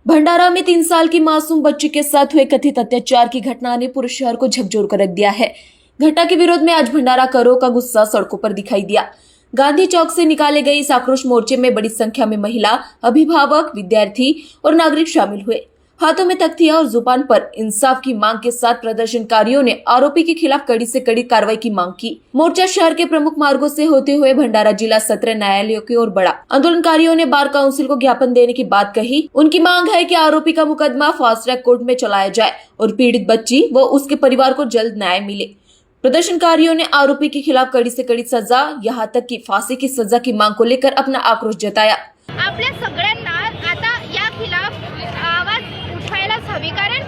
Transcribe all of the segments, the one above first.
भंडारा में 3 साल की मासूम बच्ची के साथ हुए कथित अत्याचार की घटना ने पूरे शहर को झकझोर कर रख दिया है। घटना के विरोध में आज भंडारा करो का गुस्सा सड़कों पर दिखाई दिया। गांधी चौक से निकाले गए इस आक्रोश मोर्चे में बड़ी संख्या में महिला, अभिभावक, विद्यार्थी और नागरिक शामिल हुए। हाथों में तख्तियां और जुबान पर इंसाफ की मांग के साथ प्रदर्शनकारियों ने आरोपी के खिलाफ कड़ी से कड़ी कार्रवाई की मांग की। मोर्चा शहर के प्रमुख मार्गों से होते हुए भंडारा जिला सत्र न्यायालय की ओर बढ़ा। आंदोलनकारियों ने बार काउंसिल को ज्ञापन देने की बात कही। उनकी मांग है कि आरोपी का मुकदमा फास्ट ट्रैक कोर्ट में चलाया जाए और पीड़ित बच्ची व उसके परिवार को जल्द न्याय मिले। प्रदर्शनकारियों ने आरोपी के खिलाफ कड़ी से कड़ी सजा, यहाँ तक कि फांसी की सजा की मांग को लेकर अपना आक्रोश जताया। आपल्या सगळ्यांना आता या खिलाफ आवाज उठवायलाच हवी, कारण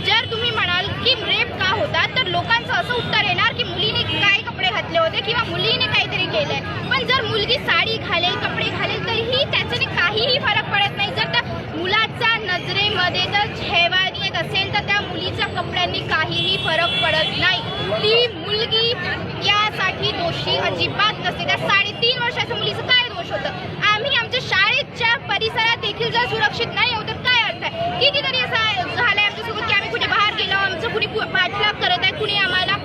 जर तुम्ही म्हणाल की रेप का होता तर लोकांचं असं उत्तर येणार की मुलीने काय कपडे घातले होते किंवा मुलीने काहीतरी केलंय। पण जर मुलगी साडी घालेल, कपडे घालेल तरीही त्याच्याने काहीही फरक पडत नाही। जर त्या मुलाच्या नजरेमध्ये जर हैवानियत असेल तर त्या मुलीच्या कपड्यांनी काहीही फरक पडत नाही। ती मुलगी यासाठी दोषी अजिबात नसते। त्या 3.5 वर्षाच्या मुलीचं काय दोष होतं? आम्ही आमच्या शाळेच्या परिसरात देखील जर सुरक्षित नाही आहोत तर काय अर्थ आहे? कितीतरी असं झालंय आमच्यासोबत की आम्ही कुठे बाहेर गेलो, आमचं कुणी पाठलाग करत आहे, कुणी आम्हाला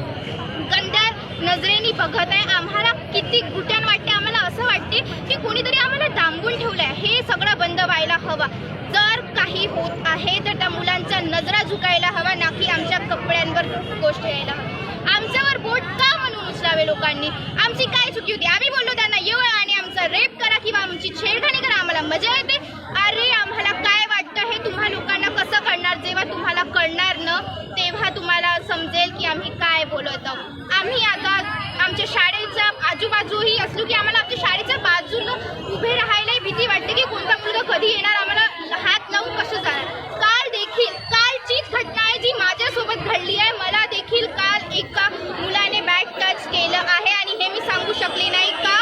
गंद्या नजरेने बघत आहे। आम्हाला किती घुटण वाटते, आम्हाला असं वाटते की कोणीतरी आम्हाला दांबून ठेवलंय। हे सगळं बंद व्हायला हवं। जर काही होत आहे तर त्या मुलांच्या नजरा झुकायला हवा, ना की आमच्या कपड्यांवर गोष्ट यायला हवी। आमच्यावर बोट का म्हणून उचलावे लोकांनी? आमची काय चुकी होती? आम्ही बोललो त्यांना येऊ आणि आमचा रेप करा किंवा आमची छेडखानी करा, आम्हाला मजा येते। अरे आम्हाला काय वाटतं हे तुम्हा लोकांना कसं कळणार? जेव्हा तुम्हाला कळणार न तेव्हा तुम्हाला समजेल की आम्ही काय बोलत आहोत। आम्ही आता आमच्या शाळेच्या आजूबाजूही असलो की आम्हाला आमच्या शाळेच्या बाजूला उभे राहायलाही भीती वाटते की कोणता मुलगा कधी येणार, आम्हाला हात लावून कसं जाणार। कालचीच घटना आहे जी माझ्यासोबत घडली आहे। मला देखील काल एका मुलाने बॅड टच केलं आहे आणि हे मी सांगू शकले नाही का?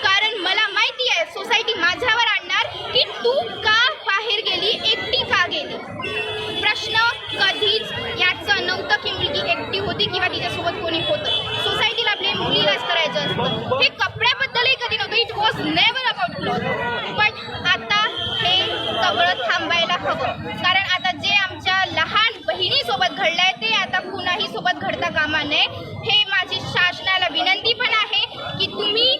कारण मला माहिती आहे सोसायटी माझ्यावर आणणार की तू का बाहेर गेली, एकटी का गेली। प्रश्न कधीच याचं नव्हतं की मुलगी एकटी होती किंवा तिच्यासोबत कोणी होतं। सोसायटीला ब्लेम मुलीलाच करायचं असतं। हे कपड्याबद्दलही कधी नव्हतं। It was never about cloth. पण आता हे सगळं थांबायला हवं, कारण आता जे आमच्या लहान बहिणीसोबत घडलंय ते आता कुणाही सोबत घडता कामा नये। हे माझी शासनाला विनंती पण आहे की तुम्ही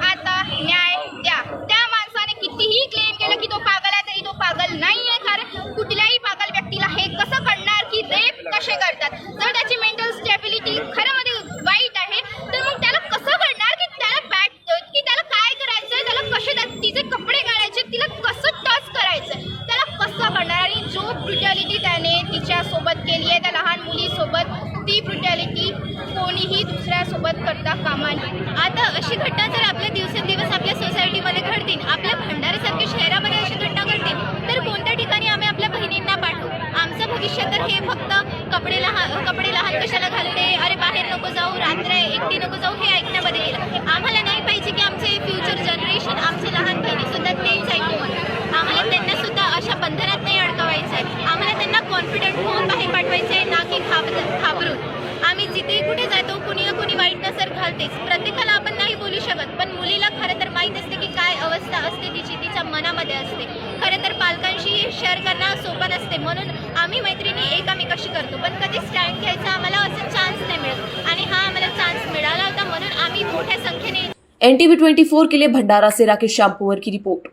आता न्याय द्या। त्या माणसाने कितीही क्लेम केलं की तो पागल आहे तरी तो पागल नाही आहे, कारण कुठल्याही पागल व्यक्तीला हे कसं कळणार की रेप कसे करतात? जर त्याची मेंटल स्टेबिलिटी खरंमध्ये वाईट आहे तर मग त्याला कसं कळणार की त्याला काय करायचंय, त्याला कसे तिचे कपडे काढायचे, तिला कसं टच करायचंय, त्याला कसं कळणार? आणि जो ब्रुटॅलिटी त्याने तिच्यासोबत केली आहे त्या लहान मुलीसोबत, ती ब्रुटॅलिटी कोणीही दुसऱ्यासोबत करता कामा नये। आता अशी घटना जर आपल्या दिवसेंदिवस आपल्या सोसायटीमध्ये घडतील, आपल्या भंडाऱ्यासारख्या शहरामध्ये अशी घटना घडतील तर कोणत्या ठिकाणी आम्ही आपल्या बहिणींना पाठवू? आमचं भविष्य तर हे फक्त कपडे लहान कशाला घालते, अरे बाहेर नको जाऊ, रात्र एकटी नको जाऊ, हे ऐकण्यामध्ये गेलं। आम्हाला नाही पाहिजे की आमचे फ्युचर जनरेशन, आमचे लहान बहिणीसुद्धा तेच ऐकून आम्हाला त्यांना सुद्धा अशा बंधनात नाही अडकवायचं आहे। आम्हाला त्यांना कॉन्फिडंट होऊन बाहेर पाठवायचं आहे, ना की घाबरून। आम्ही जिथे कुठे जातो कोणी ना कोणी वाईट नजर घालतेच। प्रत्येकाला आपण नाही बोलू शकत, पण मुलीला खरं तर माहीत असते की काय अवस्था असते तिच्या मनामध्ये असते। खरं तर पालकांशी शेअर करणं सोपं नसते, म्हणून आम्ही मैत्रिणी एकामेकाशी करतो, पण कधी स्टँड घ्यायचा आम्हाला असं चान्स नाही मिळत आणि हा आम्हाला चान्स मिळाला होता, म्हणून आम्ही मोठ्या संख्येने। NTV 24 के लिए भंडारा से राकेश शामपुर की रिपोर्ट।